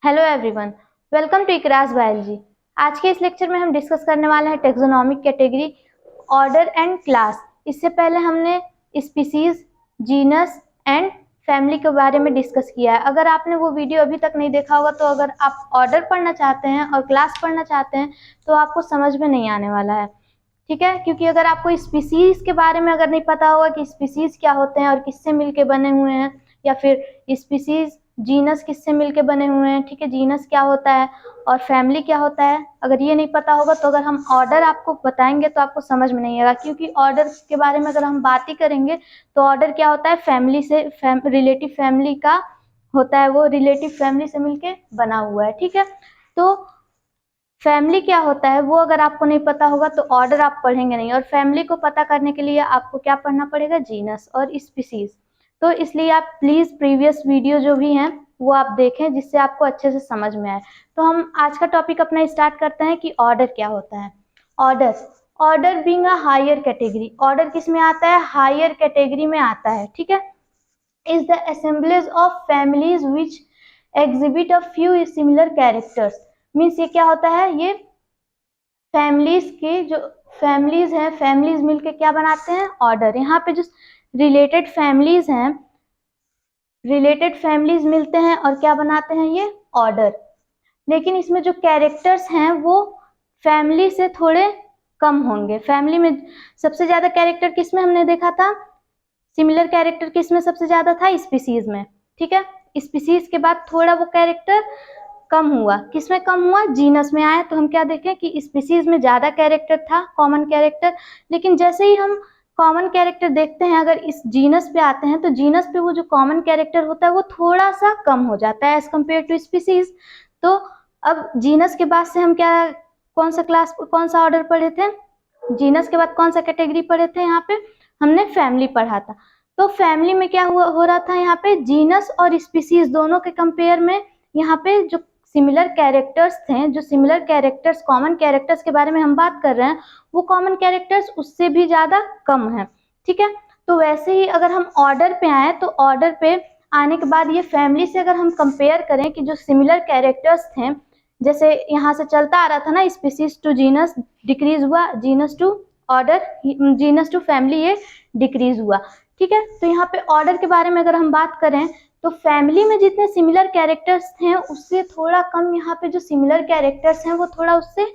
Hello everyone, welcome to इकरास biology. आज के इस लेक्चर में हम डिस्कस करने वाले हैं taxonomic category, order and class. इससे पहले हमने स्पीसीज, जीनस एंड फैमिली के बारे में डिस्कस किया है। अगर आपने वो वीडियो अभी तक नहीं देखा होगा तो अगर आप ऑर्डर पढ़ना चाहते हैं और क्लास पढ़ना चाहते हैं तो आपको समझ में नहीं आने वाला है, ठीक है। क्योंकि अगर आपको स्पीसीज के बारे में अगर नहीं पता होगा कि स्पीसीज क्या होते हैं और किससे मिलके बने हुए हैं, या फिर स्पीसीज जीनस किससे मिलके बने हुए हैं, ठीक है, जीनस क्या होता है और फैमिली क्या होता है, अगर ये नहीं पता होगा तो अगर हम ऑर्डर आपको बताएंगे तो आपको समझ में नहीं आएगा। क्योंकि ऑर्डर के बारे में अगर हम बात ही करेंगे तो ऑर्डर क्या होता है, फैमिली से रिलेटिव फैमिली का होता है, वो रिलेटिव फैमिली से मिलके बना हुआ है, ठीक है। तो फैमिली क्या होता है वो अगर आपको नहीं पता होगा तो ऑर्डर आप पढ़ेंगे नहीं, और फैमिली को पता करने के लिए आपको क्या पढ़ना पड़ेगा, जीनस और स्पीसीज। तो इसलिए आप प्लीज प्रीवियस वीडियो जो भी हैं वो आप देखें जिससे आपको अच्छे से समझ में आए। तो हम आज का टॉपिक अपना स्टार्ट करते हैं कि ऑर्डर क्या होता है। Order, order being a higher category, order किस में आता है, हायर कैटेगरी में आता है, ठीक है। Is the assemblage of families which exhibit a few similar characters. Means ये क्या होता है, ये फैमिलीज के जो फैमिलीज हैं, फैमिलीज मिलके क्या बनाते हैं, ऑर्डर। यहाँ पे जो रिलेटेड फैमिलीज हैं, रिलेटेड फैमिलीज मिलते हैं और क्या बनाते हैं, ये ऑर्डर। लेकिन इसमें जो कैरेक्टर्स हैं वो फैमिली से थोड़े कम होंगे। फैमिली में सबसे ज्यादा कैरेक्टर किसमें हमने देखा था, सिमिलर कैरेक्टर किसमें सबसे ज्यादा था, स्पीसीज में, ठीक है। स्पीसीज के बाद थोड़ा वो कैरेक्टर कम हुआ, किसमें कम हुआ, जीनस में आया। तो हम क्या देखें कि स्पीसीज में ज्यादा कैरेक्टर था, कॉमन कैरेक्टर। लेकिन जैसे ही हम कॉमन कैरेक्टर देखते हैं, अगर इस जीनस पे आते हैं तो जीनस पे वो जो कॉमन कैरेक्टर होता है वो थोड़ा सा कम हो जाता है एज कम्पेयर टू स्पीसीज। तो अब जीनस के बाद से हम क्या, कौन सा क्लास, कौन सा ऑर्डर पढ़े थे, जीनस के बाद कौन सा कैटेगरी पढ़े थे, यहाँ पे हमने फैमिली पढ़ा था। तो फैमिली में क्या हुआ हो रहा था, यहाँ पे जीनस और स्पीसीज दोनों के कंपेयर में यहाँ पे जो सिमिलर कैरेक्टर्स थे, जो सिमिलर कैरेक्टर्स, कॉमन कैरेक्टर्स के बारे में हम बात कर रहे हैं, वो कॉमन कैरेक्टर्स उससे भी ज्यादा कम है, ठीक है। तो वैसे ही अगर हम ऑर्डर पे आए तो ऑर्डर पे आने के बाद ये फैमिली से अगर हम कंपेयर करें कि जो सिमिलर कैरेक्टर्स थे, जैसे यहाँ से चलता आ रहा था ना, स्पीसीज टू जीनस डिक्रीज हुआ, genus to order, genus to family ये डिक्रीज हुआ, ठीक है। तो यहाँ पे ऑर्डर के बारे में अगर हम बात करें तो फैमिली में जितने सिमिलर कैरेक्टर्स हैं उससे थोड़ा कम यहाँ पे जो सिमिलर कैरेक्टर्स हैं वो थोड़ा उससे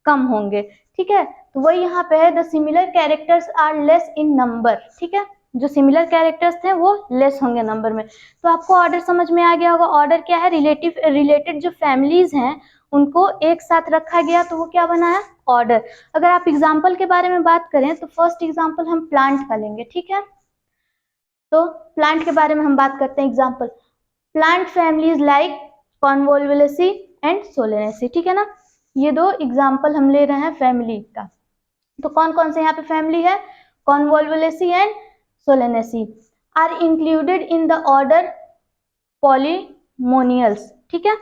कम होंगे, ठीक है। तो वही यहाँ पे है, the similar characters are less in number, ठीक है। जो सिमिलर कैरेक्टर्स थे वो लेस होंगे नंबर में। तो आपको ऑर्डर समझ में आ गया होगा। ऑर्डर क्या है, रिलेटेड जो फैमिलीज हैं उनको एक साथ रखा गया तो वो क्या बना है, ऑर्डर। अगर आप एग्जाम्पल के बारे में बात करें तो फर्स्ट एग्जाम्पल हम प्लांट का लेंगे, ठीक है। तो प्लांट के बारे में हम बात करते हैं, example plant families like Convolvulaceae and Solanaceae, ठीक है ना। ये दो एग्जाम्पल हम ले रहे हैं फैमिली का। तो कौन कौन से यहाँ पे फैमिली है, Convolvulaceae and Solanaceae are included in the order Polemoniales, ठीक है।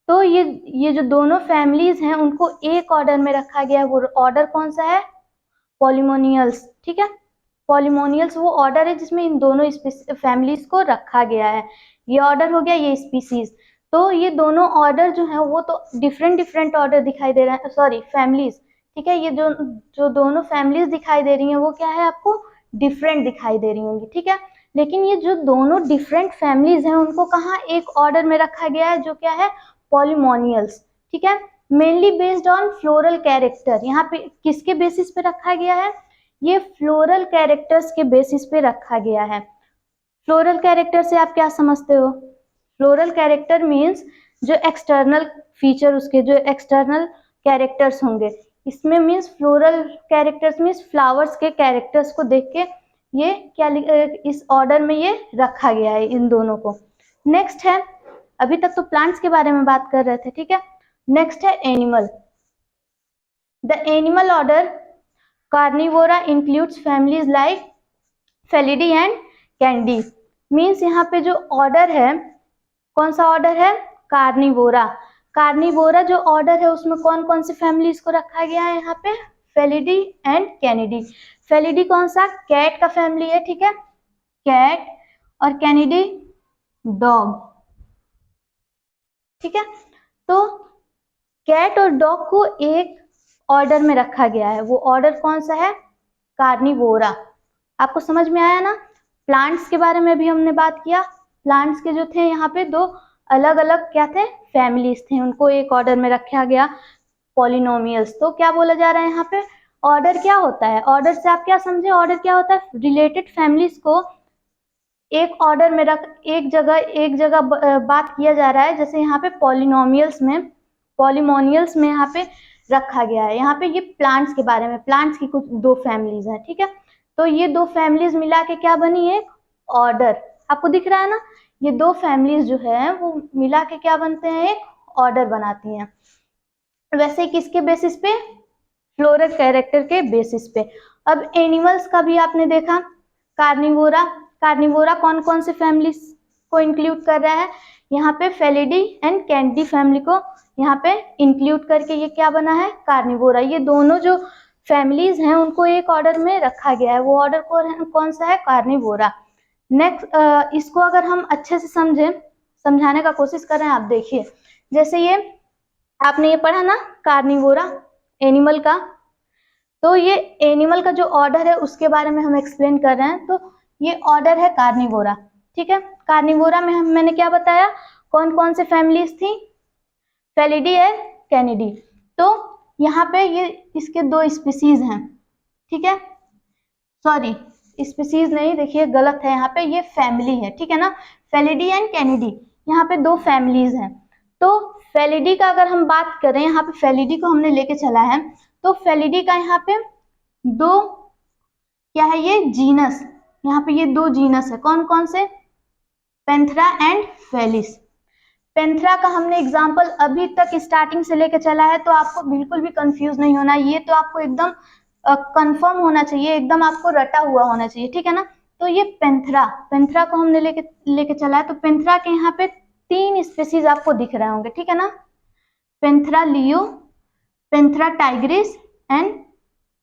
तो ये जो दोनों फैमिलीज हैं उनको एक ऑर्डर में रखा गया है, वो ऑर्डर कौन सा है, पॉलीमोनियल्स, ठीक है। पॉलीमोनियल्स वो ऑर्डर है जिसमें इन दोनों फैमिलीज को रखा गया है। ये ऑर्डर हो गया, ये स्पीसीज। तो ये दोनों ऑर्डर जो है वो तो डिफरेंट डिफरेंट ऑर्डर दिखाई दे रहा है, सॉरी फैमिलीज, ठीक है। ये जो जो दोनों फैमिलीज दिखाई दे रही हैं वो क्या है, आपको डिफरेंट दिखाई दे रही होंगी, ठीक है। लेकिन ये जो दोनों डिफरेंट फैमिलीज हैं उनको कहाँ एक ऑर्डर में रखा गया है, जो क्या है, पॉलीमोनियल्स, ठीक है। Mainly based on floral character, यहाँ पे किसके बेसिस पे रखा गया है, ये फ्लोरल कैरेक्टर्स के बेसिस पे रखा गया है। फ्लोरल कैरेक्टर से आप क्या समझते हो, फ्लोरल कैरेक्टर मीन्स जो एक्सटर्नल फीचर, उसके जो एक्सटर्नल कैरेक्टर्स होंगे, इसमें means floral characters means flowers के कैरेक्टर्स को देख के ये क्या इस ऑर्डर में ये रखा गया है इन दोनों को। नेक्स्ट है, अभी तक तो प्लांट्स के बारे में बात कर रहे थे, ठीक है। नेक्स्ट है animal. The animal order Carnivora includes families like Felidae and candy. Means यहाँ पे जो ऑर्डर है, कौन सा ऑर्डर है, कार्निवोरा। कार्निवोरा जो ऑर्डर है उसमें कौन कौन सी फैमिलीज को रखा गया है, यहाँ पे फेलिडी एंड कैनिडी। फेलिडी कौन सा, कैट का फैमिली है, ठीक है, कैट, और कैनिडी डॉग, ठीक है। तो कैट और डॉग को एक ऑर्डर में रखा गया है, वो ऑर्डर कौन सा है? कार्निवोरा। आपको समझ में आया ना? प्लांट्स के बारे में भी हमने बात किया। प्लांट्स के जो थे यहाँ पे दो अलग अलग क्या थे? फैमिलीज थे, उनको एक ऑर्डर में रखा गया, पॉलिनोमियल्स। तो क्या बोला जा रहा है यहाँ पे? ऑर्डर क्या होता है? ऑर्डर से आप क्या समझे? ऑर्डर क्या होता है? रिलेटेड फैमिलीज को एक ऑर्डर में रख, एक जगह बात किया जा रहा है। जैसे यहाँ पे पॉलिमोनियल्स में यहाँ पे रखा गया है। यहाँ पे ये प्लांट्स के बारे में, प्लांट्स की कुछ दो फैमिलीज हैं, ठीक है। तो ये दो फैमिलीज मिला के क्या बनी? एक ऑर्डर। आपको दिख रहा है ना? ये दो फैमिलीज जो है वो मिला के क्या बनते हैं? एक ऑर्डर बनाती हैं। वैसे किसके बेसिस पे? फ्लोरल कैरेक्टर के बेसिस पे। अब एनिमल्स का भी आपने देखा, कार्निवोरा। कार्निवोरा कौन कौन से फैमिली को इंक्लूड कर रहा है? यहाँ पे फेलिडी एंड कैनिडी फैमिली को यहाँ पे इंक्लूड करके ये क्या बना है? कार्निवोरा। ये दोनों जो फैमिलीज हैं उनको एक ऑर्डर में रखा गया है, वो ऑर्डर कौन सा है? कार्निवोरा। नेक्स्ट, इसको अगर हम अच्छे से समझाने का कोशिश कर रहे हैं, आप देखिए, जैसे ये आपने ये पढ़ा ना कार्निवोरा एनिमल का, तो ये एनिमल का जो ऑर्डर है उसके बारे में हम एक्सप्लेन कर रहे हैं। तो ये ऑर्डर है कार्निवोरा, ठीक है। कार्निवोरा में मैंने क्या बताया? कौन कौन से फैमिलीज थी? फेलिडी है, कैनिडी। तो यहाँ पे ये इसके दो स्पीसीज हैं, ठीक है। सॉरी, स्पीसीज नहीं, देखिए गलत है, यहाँ पे ये फैमिली है, ठीक है ना। फेलिडी एंड कैनिडी, यहाँ पे दो फैमिलीज हैं। तो फेलिडी का अगर हम बात करें, यहाँ पे फेलिडी को हमने लेके चला है, तो फेलिडी का यहाँ पे दो क्या है? ये जीनस, यहाँ पे ये दो जीनस है। कौन कौन से? Panthera and Felis. पेंथरा का हमने एग्जाम्पल अभी तक स्टार्टिंग से लेके चला है, तो आपको बिल्कुल भी कंफ्यूज नहीं होना, ये तो आपको एकदम कंफर्म होना चाहिए, एकदम आपको रटा हुआ होना चाहिए, ठीक है ना। तो ये पेंथरा को हमने लेके चला है। तो पेंथरा के यहाँ पे तीन स्पीसीज आपको दिख रहे होंगे, ठीक है ना। पेंथरा लियो, पेंथरा टाइग्रिस एंड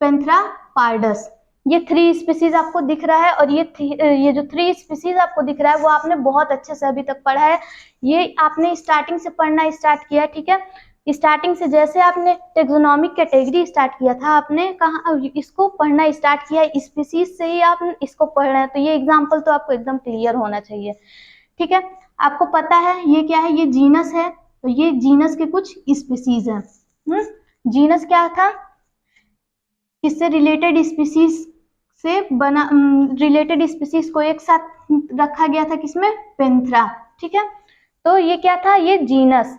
पेंथरा पार्डस। ये थ्री स्पीसीज आपको दिख रहा है, और ये जो थ्री स्पीसीज आपको दिख रहा है वो आपने बहुत अच्छे से अभी तक पढ़ा है। ये आपने स्टार्टिंग से पढ़ना स्टार्ट किया, ठीक है। स्टार्टिंग से जैसे आपने टेक्सोनोमिक कैटेगरी स्टार्ट किया था, आपने कहा इसको पढ़ना स्टार्ट किया, स्पीसीज से ही आप इसको पढ़ रहे हैं। तो ये एग्जाम्पल तो आपको एकदम क्लियर होना चाहिए, ठीक है। आपको पता है ये क्या है? ये जीनस है, तो ये जीनस के कुछ स्पीसीज है। जीनस क्या था? किससे रिलेटेड स्पीसीज से बना, रिलेटेड स्पीसीज को एक साथ रखा गया था, किसमें? पेंथरा, ठीक है। तो ये क्या था? ये जीनस,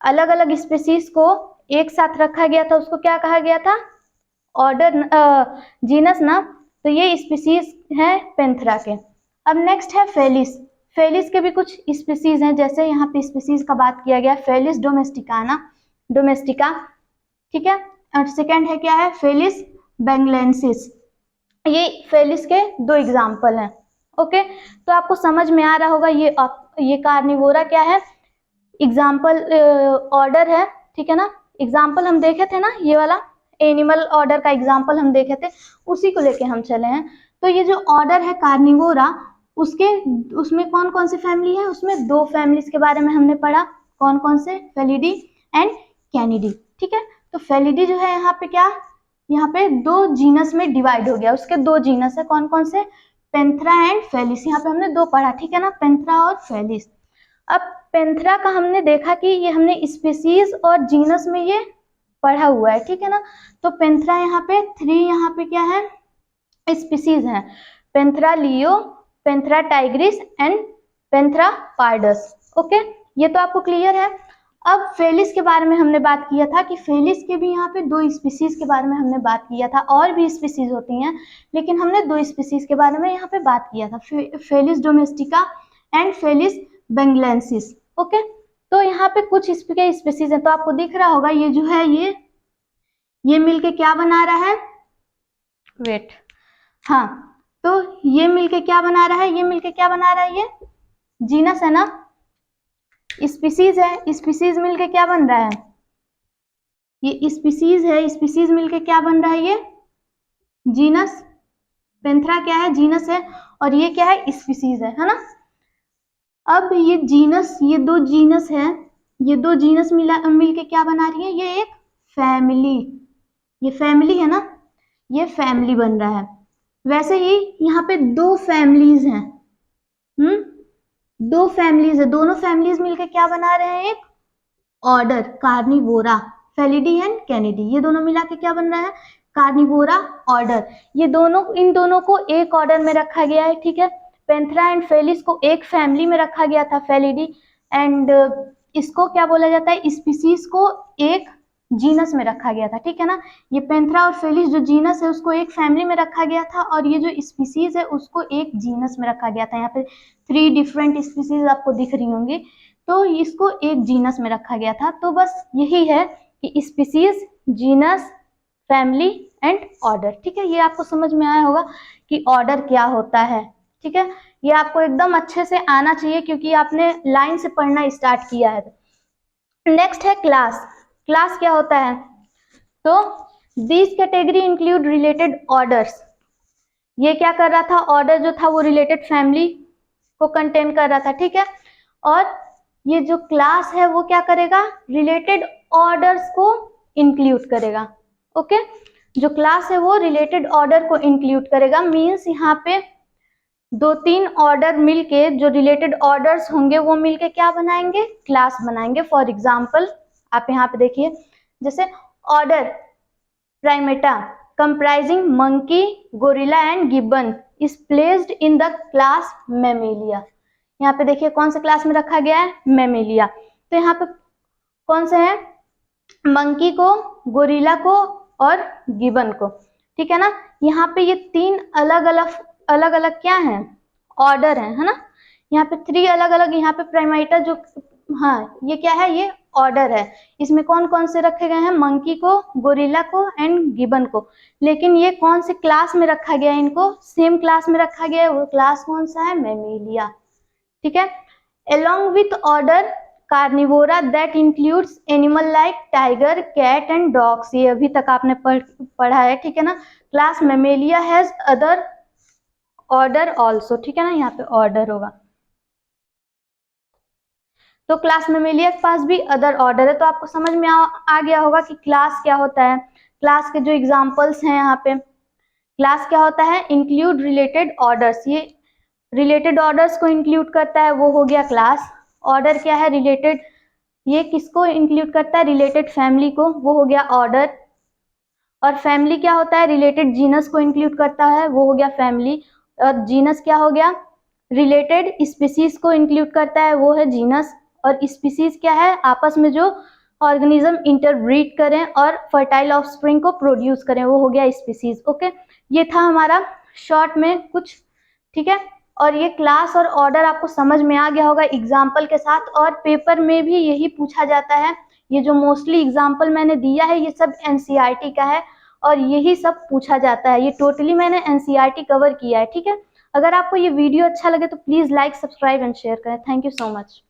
अलग अलग स्पीसीज को एक साथ रखा गया था, उसको क्या कहा गया था? ऑर्डर, जीनस ना। तो ये स्पीसीज है पेंथरा के। अब नेक्स्ट है फेलिस। फेलिस के भी कुछ स्पीसीज हैं, जैसे यहाँ पे स्पीसीज का बात किया गया, फेलिस डोमेस्टिका, ठीक है। और सेकेंड है क्या है? Felis benghalensis. ये फेलिस के दो एग्जाम्पल हैं, ओके। तो आपको समझ में आ रहा होगा ये कार्निवोरा क्या है? एग्जाम्पल ऑर्डर है, ठीक है ना। एग्जाम्पल हम देखे थे ना, ये वाला एनिमल ऑर्डर का एग्जाम्पल हम देखे थे, उसी को लेके हम चले हैं। तो ये जो ऑर्डर है कार्निवोरा, उसमें कौन कौन सी फैमिली है? उसमें दो फैमिलीज के बारे में हमने पढ़ा। कौन कौन से? फेलिडी एंड कैनिडी, ठीक है। तो फेलिडी जो है यहाँ पे क्या? यहाँ पे दो जीनस में डिवाइड हो गया, उसके दो जीनस है। कौन कौन से? Panthera and Felis. यहाँ पे हमने दो पढ़ा, ठीक है ना, पेंथरा और फेलिस। अब पेंथरा का हमने देखा कि ये हमने स्पीसीज और जीनस में ये पढ़ा हुआ है, ठीक है ना। तो पेंथरा यहाँ पे यहाँ पे क्या है? स्पीसीज हैं, पेंथरा लियो, पेंथरा टाइग्रिस एंड पेंथरा पार्डस, ओके। ये तो आपको क्लियर है। अब फेलिस के बारे में हमने बात किया था कि फेलिस के भी यहाँ पे दो स्पीसीज के बारे में हमने बात किया था, और भी स्पीसीज होती हैं, लेकिन हमने दो स्पीसीज के बारे में यहाँ पे बात किया था, Felis domestica and Felis bengalensis, okay. तो यहाँ पे कुछ स्पीसीज है, तो आपको दिख रहा होगा ये जो है ये मिलके क्या बना रहा है? वेट, हाँ, तो ये मिलके क्या बना रहा है? ये मिलके क्या बना रहा है? ये जीनस है ना, स्पीसीज है, स्पीसीज मिलके क्या बन रहा है? ये स्पीसीज है, स्पीसीज मिलके क्या बन रहा है? ये जीनस। पेंथरा क्या है? जीनस है, और ये क्या है? स्पीसीज है ना। अब ये जीनस, ये दो जीनस है, ये दो जीनस मिल के क्या बना रही है, ये एक फैमिली, ये फैमिली है ना, ये फैमिली बन रहा है। वैसे ही यहाँ पे दो फैमिलीज हैं, दो फैमिलीज है, दोनों फैमिलीज मिलके क्या बना रहे हैं, एक order Carnivora, Felidae and Canidae, ये दोनों मिला के क्या बन रहा है, कार्निवोरा ऑर्डर। ये दोनों, इन दोनों को एक ऑर्डर में रखा गया है, ठीक है। पेंथेरा एंड फेलिस को एक फैमिली में रखा गया था, फेलिडी, एंड इसको क्या बोला जाता है, स्पीसीज को एक जीनस में रखा गया था, ठीक है ना। ये पेंथेरा और फेलिस जो जीनस है उसको एक फैमिली में रखा गया था, और ये जो स्पीसीज है उसको एक जीनस में रखा गया था। यहाँ पे 3 डिफरेंट स्पीसीज आपको दिख रही होंगी, तो इसको एक जीनस में रखा गया था। तो बस यही है कि species, genus, family and order, ठीक है। ये आपको समझ में आया होगा कि ऑर्डर क्या होता है, ठीक है। ये आपको एकदम अच्छे से आना चाहिए क्योंकि आपने लाइन से पढ़ना स्टार्ट किया है। नेक्स्ट है क्लास। क्लास क्या होता है, तो this category include related orders. ये क्या कर रहा था, ऑर्डर जो था वो रिलेटेड फैमिली को कंटेन कर रहा था, ठीक है। और ये जो क्लास है वो क्या करेगा, रिलेटेड ऑर्डर्स को इंक्लूड करेगा, ओके। जो क्लास है वो रिलेटेड ऑर्डर को इंक्लूड करेगा, मींस यहाँ पे 2-3 ऑर्डर मिलके जो रिलेटेड ऑर्डर्स होंगे वो मिलके क्या बनाएंगे, क्लास बनाएंगे। फॉर एग्जाम्पल आप यहाँ पे देखिए, जैसे order Primata comprising monkey, gorilla and Gibbon is placed in the class Mammalia. यहाँ पे देखिए कौन से क्लास में रखा गया है, मैमेलिया। तो यहाँ पे कौन से हैं, मंकी को, गोरिल्ला को और गिबन को, ठीक है ना। यहाँ पे ये 3 अलग अलग क्या है, ऑर्डर है ना। यहाँ पे 3 अलग अलग, यहाँ पे प्राइमेटा जो, हाँ ये क्या है, ये ऑर्डर है। इसमें कौन कौन से रखे गए हैं, मंकी को, गोरिल्ला को एंड गिबन को। लेकिन ये कौन से क्लास में रखा गया है, इनको सेम क्लास में रखा गया है, वो क्लास कौन सा है, मैमेलिया, ठीक है। along with order carnivora that includes animal like tiger, cat and dogs, ये अभी तक आपने पढ़ा है, ठीक है ना। Class Mammalia has other order also, ठीक है ना, यहाँ पे ऑर्डर होगा। तो क्लास मैमेलिया के पास भी अदर ऑर्डर है। तो आपको समझ में आ गया होगा कि क्लास क्या होता है। क्लास के जो एग्जाम्पल्स हैं यहाँ पे, क्लास क्या होता है, इंक्लूड रिलेटेड ऑर्डर्स, ये रिलेटेड ऑर्डर्स को इंक्लूड करता है, वो हो गया क्लास। ऑर्डर क्या है, रिलेटेड, ये किसको इंक्लूड करता है, रिलेटेड फैमिली को, वो हो गया ऑर्डर। और फैमिली क्या होता है, रिलेटेड जीनस को इंक्लूड करता है, वो हो गया फैमिली। और जीनस क्या हो गया, रिलेटेड स्पीसीज को इंक्लूड करता है, वो है जीनस। और स्पीसीज क्या है, आपस में जो ऑर्गेनिज्म इंटरब्रीड करें और फर्टाइल ऑफस्प्रिंग को प्रोड्यूस करें, वो हो गया स्पीसीज, ओके। ये था हमारा शॉर्ट में कुछ, ठीक है। और ये क्लास और ऑर्डर आपको समझ में आ गया होगा एग्जाम्पल के साथ, और पेपर में भी यही पूछा जाता है। ये जो मोस्टली एग्जाम्पल मैंने दिया है ये सब एनसीईआरटी का है और यही सब पूछा जाता है। ये टोटली मैंने एनसीईआरटी कवर किया है, ठीक है। अगर आपको ये वीडियो अच्छा लगे तो please like, subscribe and share करें। Thank you so much.